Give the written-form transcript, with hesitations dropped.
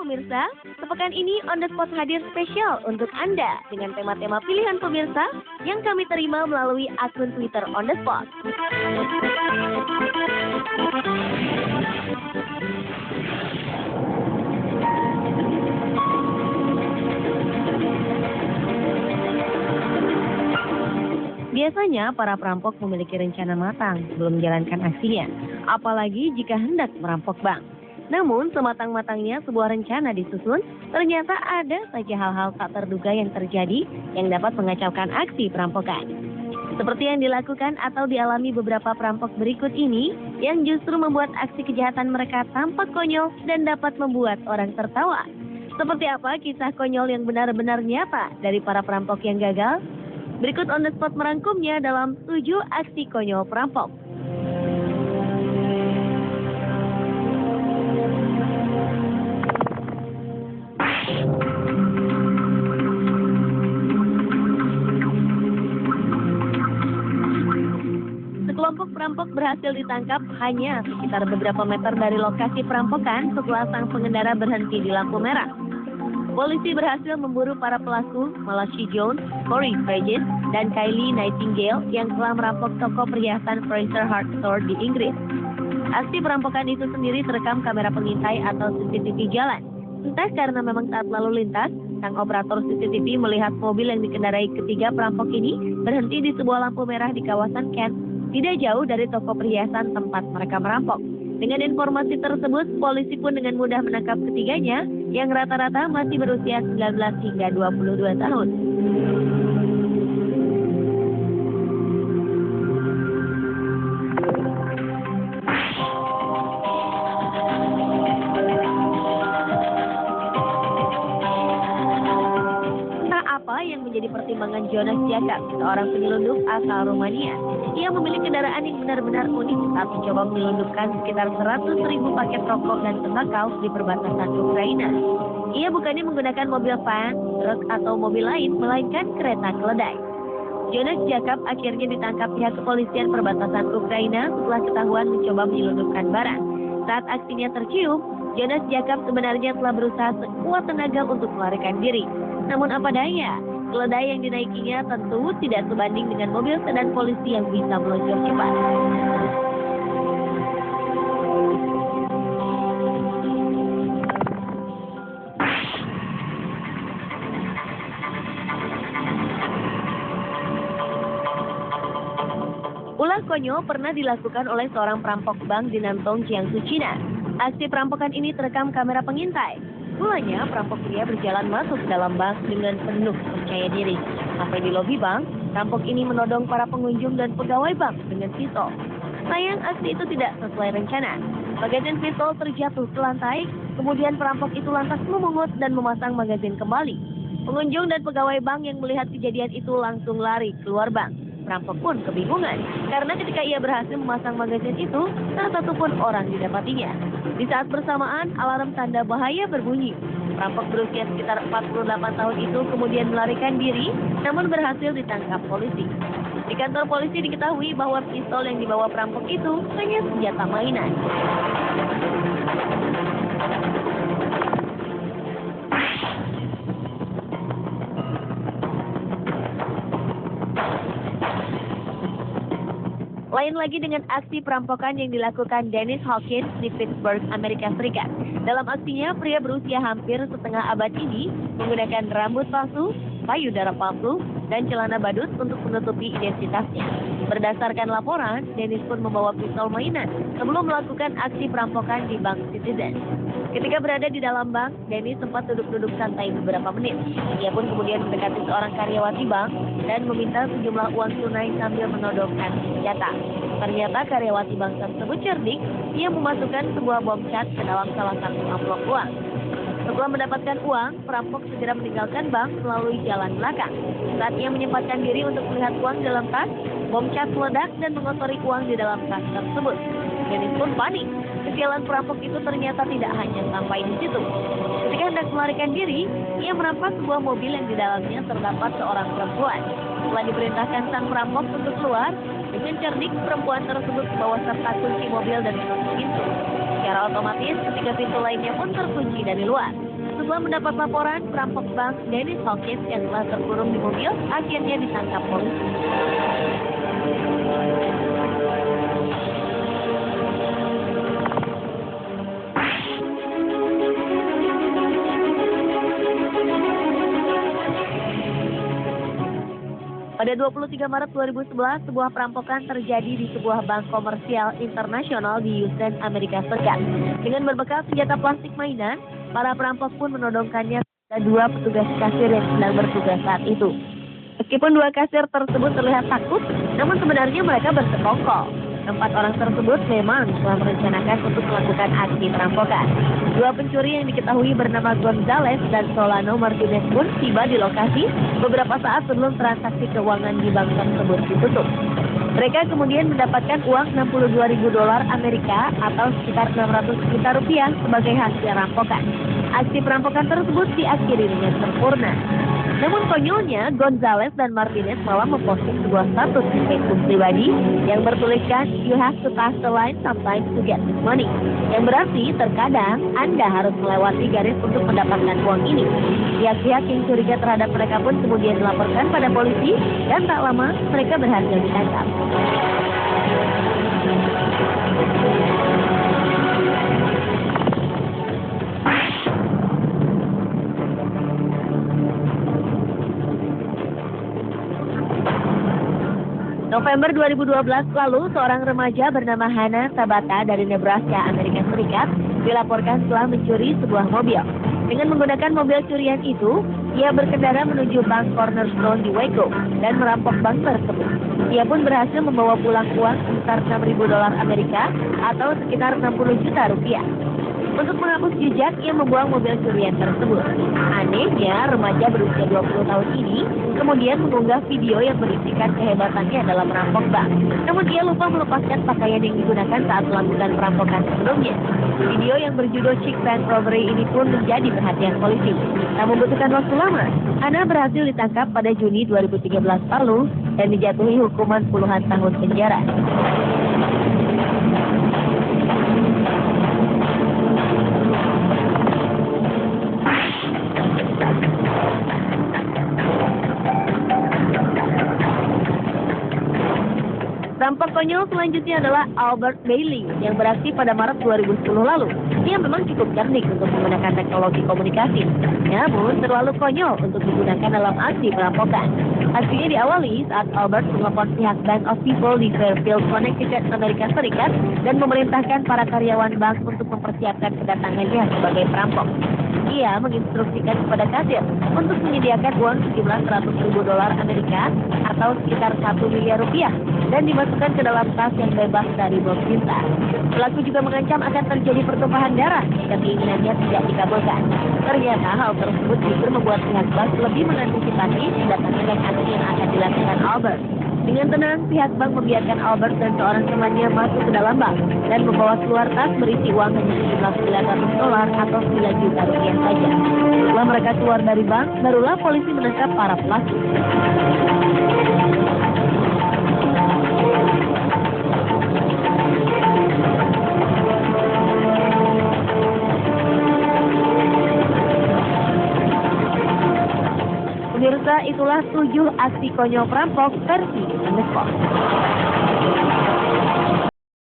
pemirsa, sepekan ini On The Spot hadir spesial untuk Anda dengan tema-tema pilihan pemirsa yang kami terima melalui akun Twitter On The Spot. Biasanya para perampok memiliki rencana matang sebelum menjalankan aksinya, apalagi jika hendak merampok bank. Namun sematang-matangnya sebuah rencana disusun, ternyata ada saja hal-hal tak terduga yang terjadi yang dapat mengacaukan aksi perampokan. Seperti yang dilakukan atau dialami beberapa perampok berikut ini, yang justru membuat aksi kejahatan mereka tampak konyol dan dapat membuat orang tertawa. Seperti apa kisah konyol yang benar-benar nyata dari para perampok yang gagal? Berikut On The Spot merangkumnya dalam 7 aksi konyol perampok. Sekelompok perampok berhasil ditangkap hanya sekitar beberapa meter dari lokasi perampokan setelah sang pengendara berhenti di lampu merah. Polisi berhasil memburu para pelaku, Malachi Jones, Corey Bridges, dan Kylie Nightingale yang telah merampok toko perhiasan Fraser Hart Store di Inggris. Aksi perampokan itu sendiri terekam kamera pengintai atau CCTV jalan. Entah karena memang saat lalu lintas, sang operator CCTV melihat mobil yang dikendarai ketiga perampok ini berhenti di sebuah lampu merah di kawasan Kent, tidak jauh dari toko perhiasan tempat mereka merampok. Dengan informasi tersebut, polisi pun dengan mudah menangkap ketiganya yang rata-rata masih berusia 19 hingga 22 tahun. Entah apa yang menjadi pertimbangan Jonas Jacob, seorang penyelundup asal Rumania. Ia memilih kendaraan yang benar-benar unik saat mencoba menyelundupkan sekitar 100.000 paket rokok dan tembakau di perbatasan Ukraina. Ia bukannya menggunakan mobil van, truk atau mobil lain, melainkan kereta keledai. Jonas Jacob akhirnya ditangkap pihak kepolisian perbatasan Ukraina setelah ketahuan mencoba menyelundupkan barang. Saat aksinya tercium, Jonas Jacob sebenarnya telah berusaha sekuat tenaga untuk melarikan diri. Namun apa daya, keledai yang dinaikinya tentu tidak sebanding dengan mobil sedan polisi yang bisa meluncur cepat. Ulah konyol pernah dilakukan oleh seorang perampok bank di Nantong, Jiangsu, China. Aksi perampokan ini terekam kamera pengintai. Mulanya, perampok pria berjalan masuk ke dalam bank dengan penuh percaya diri. Sampai di lobi bank, perampok ini menodong para pengunjung dan pegawai bank dengan pistol. Sayang, aksi itu tidak sesuai rencana. Magazin pistol terjatuh ke lantai, kemudian perampok itu lantas memungut dan memasang magazin kembali. Pengunjung dan pegawai bank yang melihat kejadian itu langsung lari keluar bank. Perampok pun kebingungan, karena ketika ia berhasil memasang magazin itu, tak satu pun orang didapatinya. Di saat bersamaan, alarm tanda bahaya berbunyi. Perampok berusia sekitar 48 tahun itu kemudian melarikan diri, namun berhasil ditangkap polisi. Di kantor polisi diketahui bahwa pistol yang dibawa perampok itu hanya senjata mainan. Lain lagi dengan aksi perampokan yang dilakukan Dennis Hawkins di Pittsburgh, Amerika Serikat. Dalam aksinya, pria berusia hampir setengah abad ini menggunakan rambut palsu, payudara palsu, dan celana badut untuk menutupi identitasnya. Berdasarkan laporan, Dennis pun membawa pistol mainan sebelum melakukan aksi perampokan di Bank Citizen. Ketika berada di dalam bank, Dennis sempat duduk-duduk santai beberapa menit. Ia pun kemudian mendekati seorang karyawati bank dan meminta sejumlah uang tunai sambil menodongkan senjata. Ternyata karyawati bank tersebut cerdik, ia memasukkan sebuah bom cat ke dalam salah satu amplop uang. Setelah mendapatkan uang, perampok segera meninggalkan bank melalui jalan belakang. Saat ia menyempatkan diri untuk melihat uang dalam tas, bom cat meledak dan mengotori uang di dalam tas tersebut. Dennis pun panik. Kesialan perampok itu ternyata tidak hanya sampai di situ. Ketika hendak melarikan diri, ia merampas sebuah mobil yang di dalamnya terdapat seorang perempuan. Setelah diperintahkan sang perampok untuk keluar, dengan cerdik perempuan tersebut membawa serta kunci mobil dan menutup pintu. Secara otomatis, ketiga pintu lainnya pun terkunci dari luar. Setelah mendapat laporan, perampok bank Dennis Hawkins yang telah terkurung di mobil akhirnya ditangkap polisi. Pada 23 Maret 2011, sebuah perampokan terjadi di sebuah bank komersial internasional di Houston, Amerika Serikat. Dengan berbekal senjata plastik mainan, para perampok pun menodongkannya pada dua petugas kasir yang sedang bertugas saat itu. Meskipun dua kasir tersebut terlihat takut, namun sebenarnya mereka bersekongkol. Keempat orang tersebut memang telah merencanakan untuk melakukan aksi perampokan. Dua pencuri yang diketahui bernama Gonzales dan Solano Martinez pun tiba di lokasi beberapa saat sebelum transaksi keuangan di bank tersebut ditutup. Mereka kemudian mendapatkan uang $62.000 Amerika atau sekitar 600 juta rupiah sebagai hasil rampokan. Aksi perampokan tersebut diakhiri dengan sempurna. Namun konyolnya, Gonzales dan Martinez malah memposting sebuah status di Facebook pribadi yang bertuliskan "You have to pass the line sometimes to get this money", yang berarti terkadang Anda harus melewati garis untuk mendapatkan uang ini. Pihak-pihak yang curiga terhadap mereka pun kemudian melaporkan pada polisi dan tak lama mereka berhasil ditangkap. November 2012 lalu, seorang remaja bernama Hannah Tabata dari Nebraska, Amerika Serikat, dilaporkan telah mencuri sebuah mobil. Dengan menggunakan mobil curian itu, ia berkendara menuju bank Cornerstone di Waco dan merampok bank tersebut. Ia pun berhasil membawa pulang uang sebesar $6.000 Amerika atau sekitar 60 juta rupiah. Untuk menghapus jejak, ia membuang mobil curian tersebut. Anehnya, remaja berusia 20 tahun ini kemudian mengunggah video yang berisikan kehebatannya dalam merampok bank. Namun ia lupa melepaskan pakaian yang digunakan saat melakukan perampokan sebelumnya. Video yang berjudul Chick Bank Robbery ini pun menjadi perhatian polisi. Tak membutuhkan waktu lama, Hannah berhasil ditangkap pada Juni 2013 lalu dan dijatuhi hukuman puluhan tahun penjara. Perampok konyol selanjutnya adalah Albert Bailey yang beraksi pada Maret 2010 lalu. Dia memang cukup cerdik untuk menggunakan teknologi komunikasi, namun terlalu konyol untuk digunakan dalam aksi perampokan. Aksinya diawali saat Albert menelpon pihak Bank of People di Fairfield, Connecticut, Amerika Serikat dan memerintahkan para karyawan bank untuk mempersiapkan kedatangannya sebagai perampok. Ia menginstruksikan kepada kasir untuk menyediakan uang sejumlah $100.000 Amerika atau sekitar 1 miliar rupiah dan dimasukkan ke dalam tas yang bebas dari bom tinta. Pelaku juga mengancam akan terjadi pertumpahan darah jika keinginannya tidak dikabulkan. Ternyata hal tersebut justru membuat pihak bank lebih mengantisipasi kedatangan aksi yang akan dilakukan Albert. Dengan tenang, pihak bank membiarkan Albert dan seorang temannya masuk ke dalam bank dan membawa keluar tas berisi uang hanya sejumlah $900 atau 9 juta rupiah saja. Setelah mereka keluar dari bank, barulah polisi menangkap para pelaku. Pemirsa, itulah 7 aksi konyol perampok versi Undercover.